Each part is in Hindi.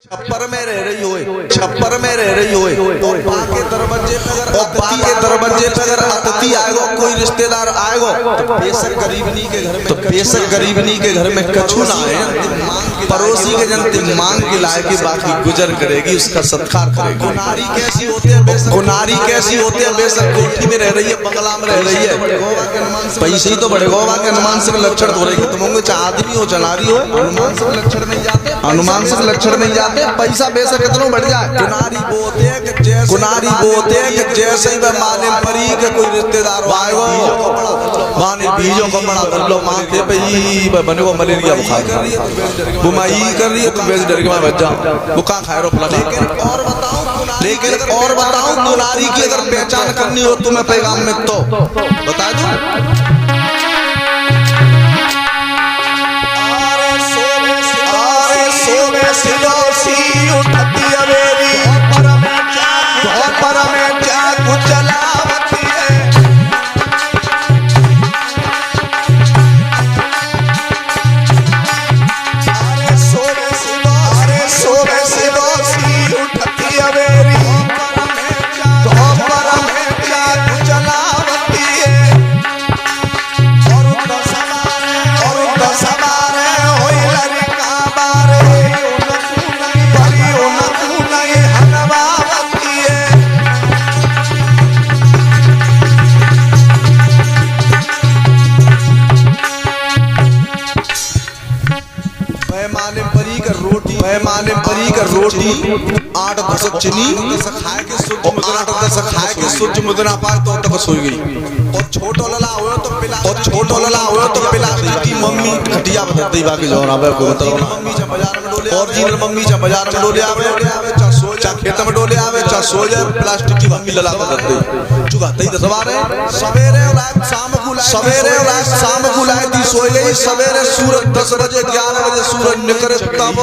छप्पर में रह रही हो, छप्पर में रह रही हो, तो बाके दरवाजे पे अगर अतिथि आएगो, कोई रिश्तेदार आएगो, तो बेशक गरीबनी के घर में कछु ना है, पड़ोसी के जनते मांग के लाए के बाकी गुजर करेगी, उसका सत्कार करेगी। कुनारी कैसी होती है बेशक कोठी में रह रही है, बंगला में रह रही है, पैसे ही तो बड़े गोवा के हनुमान से लक्षण हो रही है। तुम होंगे चाहे आदमी हो चनारी हो, हनुमान से लक्षण नहीं जाते, पैसा बेशक कितना बढ़ जाए। कुनारी बोते हैं कि जैसे ही वह माने परी के कोई रिश्तेदार आएगो, माने बीजों को बड़ा कर लो, माथे पे ही बने वो मलेरिया बुखार बुमाई कर रही है, तुम वैसे डर के मैं बच जाओ, वो कहाँ खाए रो फला। लेकिन और बताऊं कुनारी की अगर पहचान करनी हो तुम्हें पैगाम में, तो बता दूं उठती अवेरी पर में चाकू चलावती है, अरे सोवे सिदोसी उठती अवेरी पर में चाकू चलावती है, और तो सवारे होई लड़का बारे माने परी का रोटी 8 10 चीनी खाए के सूर्य मुद्रा पाए तो तक सोई गई। और छोटो लला हुए तो पिला देती मम्मी खटिया बदलती बाकी जोर आवे को मतलब मम्मी जा बाजार में डोले, और जी मम्मी जा बाजार में डोले आवे, चा खेत में डोले आवे, चा सो जाए प्लास्टिक की मम्मी लला बदलती चुगाते ही दसवारे सवेरे और शाम को लाए सोई गई। सवेरे सूरज 10 बजे 11 बजे सूरज निकले तब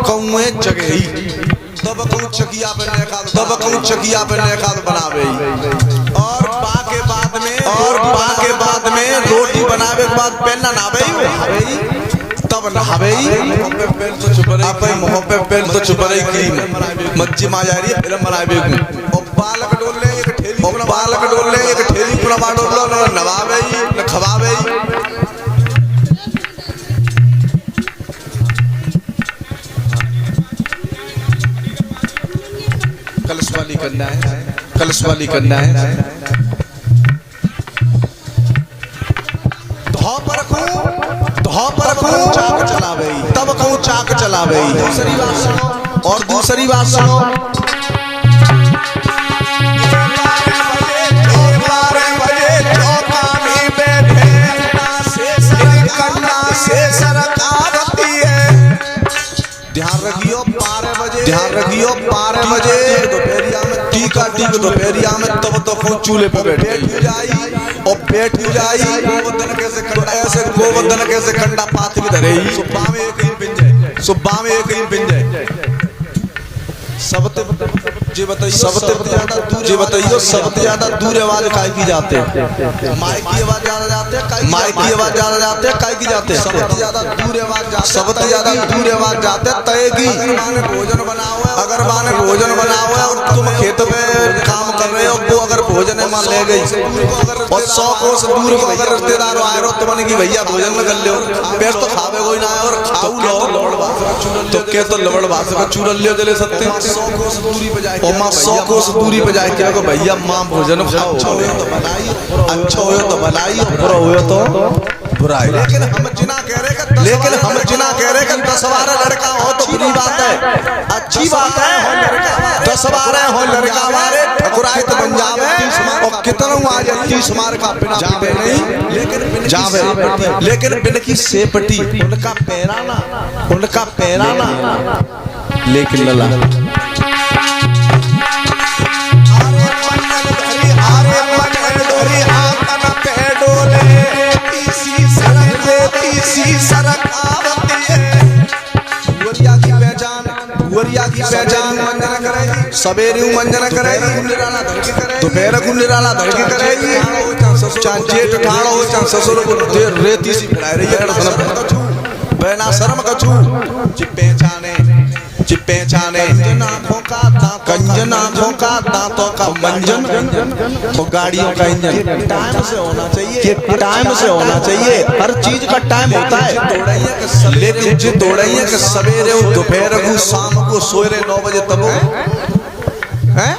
कौए जगही, तब कहूँ चकिया पे नेकाल बनावे, और बाके बाद में रोटी बनावे के बाद पहनना नहावे, तब नहावे मुँह पे पेल तो चुप रही क्रीम मच्छी मा जा रही है फिल्म बनावे, और बालक डोल ले एक ठेली पुरा डोल नवावे न खवावे। कलश वाली करना है धौ पर रखूं चाक चलावे, तब कहूँ चाक चलावे। और दूसरी बात सुनो, 12 बजे चौकानी बैठे कन्ना से सरकार आती है। ध्यान रखियो 12 बजे टीका दोपहरिया में तब तो चूल्हे पे बैठ जाई, गोवर्धन कैसे कंडा पात भी धरे, सुब्बा में एक ही पिन जाए। सबते ज्यादा दूर आवाज काय की जाते, माइक की आवाज ज्यादा जाते, काय की जाते, सबसे ज्यादा दूर आवाज जाते तय की। अगर माने भोजन बनाओ है और तुम खेत में काम कर रहे हो, वो अगर भोजन है मान ले गई और 100 कोस दूर को अगर रिश्तेदार आए रहो तो मैंने की भैया भोजन में कर लो, पेट तो खावे कोई ना है और खाऊ लो तो क्या तो लवड़ भाषा का चूरन लियो जले सकते 100 कोस दूरी पे जाए, और माँ 100 कोस दूरी पे जाए क्या भैया माँ भोजन खाओ, अच्छा हो तो भलाई, बुरा हो तो बुराई। लेकिन हम जिना कह रहे कि 10 12 लड़का हो तो बुरी बात है, अच्छी बात है। 10 12 हो लड़का हमारे ठकुराए तो बन जावे, और कितना आ जाए 30 मार का बिना जावे नहीं, लेकिन बिन की सेपटी उनका पैराना लेकिन लला सवेरे मंजन करेगी, दोपहर को निराला धर के करेगी, चाहे जेठ ठाड़ा हो चाहे ससुर को रेती सी फिरा रही है, बेना शर्म कछु पहचाने कंजन आंखों का दांतों का मंजन तो गाड़ियों का इंजन टाइम से होना चाहिए, टाइम से होना चाहिए। हर चीज का टाइम होता है, लेकिन जो दौड़ैया के सवेरे दोपहर को शाम को सोरे 9 बजे तब हैं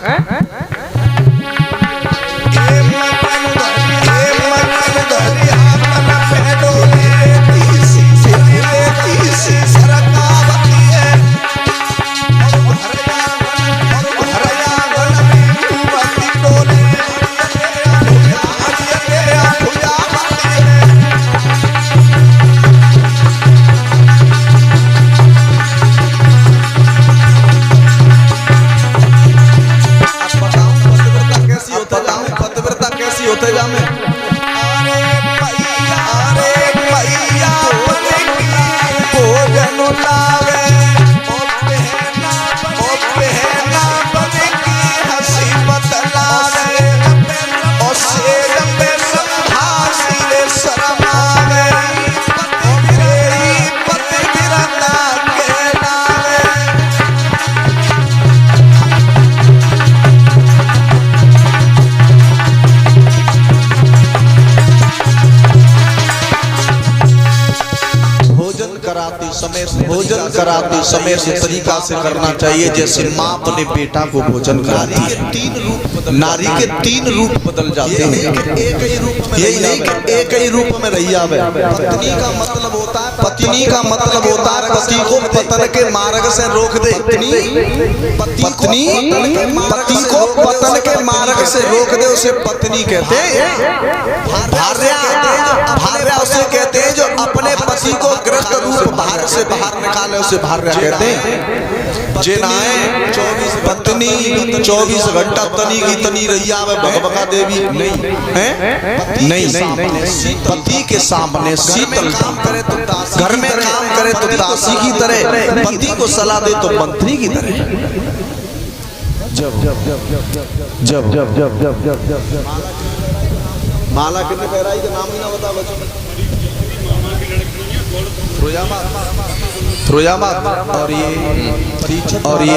भोजन कराते समय से तरीका से करना चाहिए जैसे माँ अपने बेटा को भोजन कराती है। 3 रूप नारी के 3 रूप बदल जाते हैं, एक ही रूप, यही नहीं कि एक ही रूप में रही आवे। पत्नी का मतलब होता है, पत्नी का मतलब होता है पति को पतन के मार्ग से रोक दे। पत्नी पति को पतन के मार्ग से रोक दे, उसे पत्नी कहते हैं। भार्या उसे कहते हैं जो अपने पति को ग्रस्त रूप बाहर से बाहर निकाले, उसे भार्या कहते हैं। जेनाए पत्नी 24 घंटा तनी की तनी रही आवे भगभगा देवी नहीं है, नहीं। पति के सामने शीतल काम करे तो घर में काम करे तो दासी की तरह, पति को सलाह दे तो मंत्री की तरह। जब माला कितने गहराई का नाम ही ना बता बच्चों। ध्रुजामात और ये